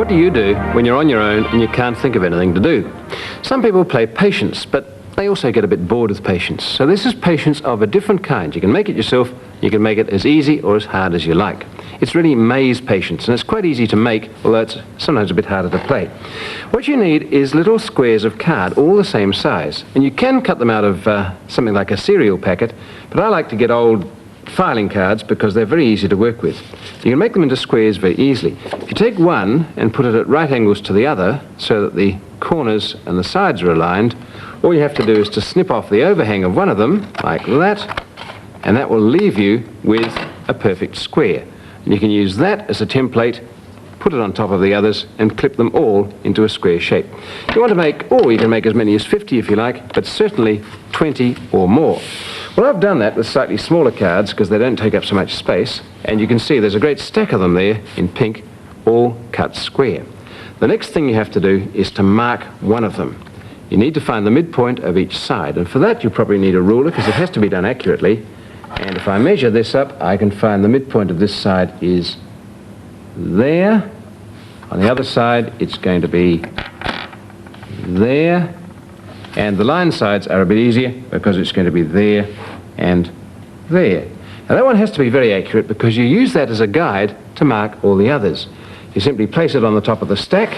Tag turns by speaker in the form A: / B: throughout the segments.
A: What do you do when you're on your own and you can't think of anything to do? Some people play patience, but they also get a bit bored with patience. So this is patience of a different kind. You can make it yourself, you can make it as easy or as hard as you like. It's really maze patience, and it's quite easy to make, although it's sometimes a bit harder to play. What you need is little squares of card, all the same size. And you can cut them out of something like a cereal packet, but I like to get old filing cards because they're very easy to work with. You can make them into squares very easily. If you take one and put it at right angles to the other so that the corners and the sides are aligned, all you have to do is to snip off the overhang of one of them like that, and that will leave you with a perfect square. And you can use that as a template, put it on top of the others and clip them all into a square shape. You want to make, or you can make as many as 50 if you like, but certainly 20 or more. Well, I've done that with slightly smaller cards because they don't take up so much space, and you can see there's a great stack of them there in pink, all cut square. The next thing you have to do is to mark one of them. You need to find the midpoint of each side, and for that you probably need a ruler because it has to be done accurately. And if I measure this up, I can find the midpoint of this side is there. On the other side, it's going to be there. And the line sides are a bit easier because it's going to be there and there. Now that one has to be very accurate because you use that as a guide to mark all the others. You simply place it on the top of the stack,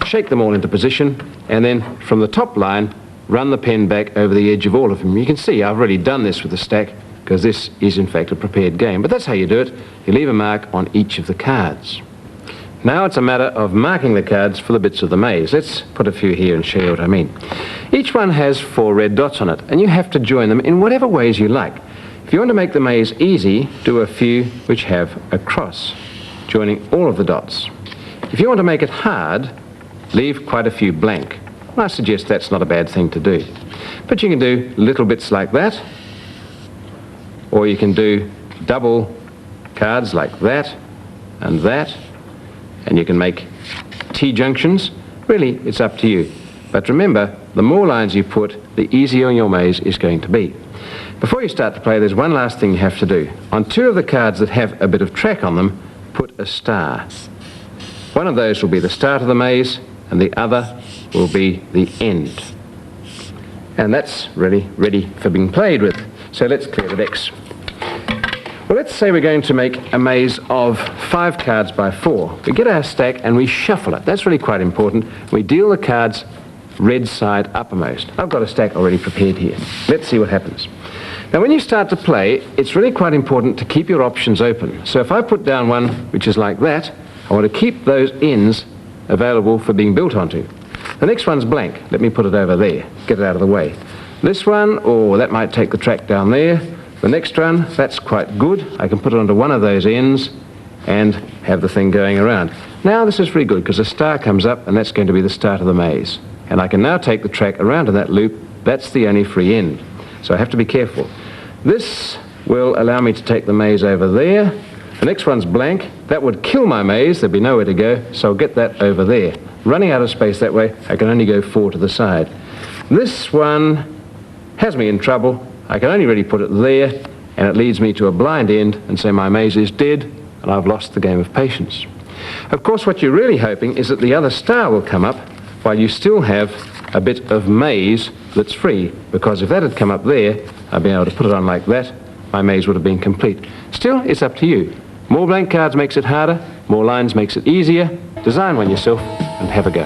A: shake them all into position, and then from the top line, run the pen back over the edge of all of them. You can see I've already done this with the stack because this is in fact a prepared game. But that's how you do it. You leave a mark on each of the cards. Now it's a matter of marking the cards for the bits of the maze. Let's put a few here and show you what I mean. Each one has 4 red dots on it, and you have to join them in whatever ways you like. If you want to make the maze easy, do a few which have a cross, joining all of the dots. If you want to make it hard, leave quite a few blank. I suggest that's not a bad thing to do. But you can do little bits like that, or you can do double cards like that and that, and you can make T-junctions. Really, it's up to you. But remember, the more lines you put, the easier your maze is going to be. Before you start to play, there's one last thing you have to do. On 2 of the cards that have a bit of track on them, put a star. One of those will be the start of the maze, and the other will be the end. And that's really ready for being played with. So let's clear the decks. Well, let's say we're going to make a maze of 5 cards by 4. We get our stack and we shuffle it. That's really quite important. We deal the cards red side uppermost. I've got a stack already prepared here. Let's see what happens. Now, when you start to play, it's really quite important to keep your options open. So if I put down one which is like that, I want to keep those ends available for being built onto. The next one's blank. Let me put it over there. Get it out of the way. This one, oh, that might take the track down there. The next one, that's quite good. I can put it onto one of those ends and have the thing going around. Now this is really good because a star comes up and that's going to be the start of the maze. And I can now take the track around in that loop. That's the only free end. So I have to be careful. This will allow me to take the maze over there. The next one's blank. That would kill my maze. There'd be nowhere to go. So I'll get that over there. Running out of space that way, I can only go 4 to the side. This one has me in trouble. I can only really put it there, and it leads me to a blind end and say my maze is dead and I've lost the game of patience. Of course, what you're really hoping is that the other star will come up while you still have a bit of maze that's free, because if that had come up there, I'd be able to put it on like that, my maze would have been complete. Still, it's up to you. More blank cards makes it harder, more lines makes it easier. Design one yourself and have a go.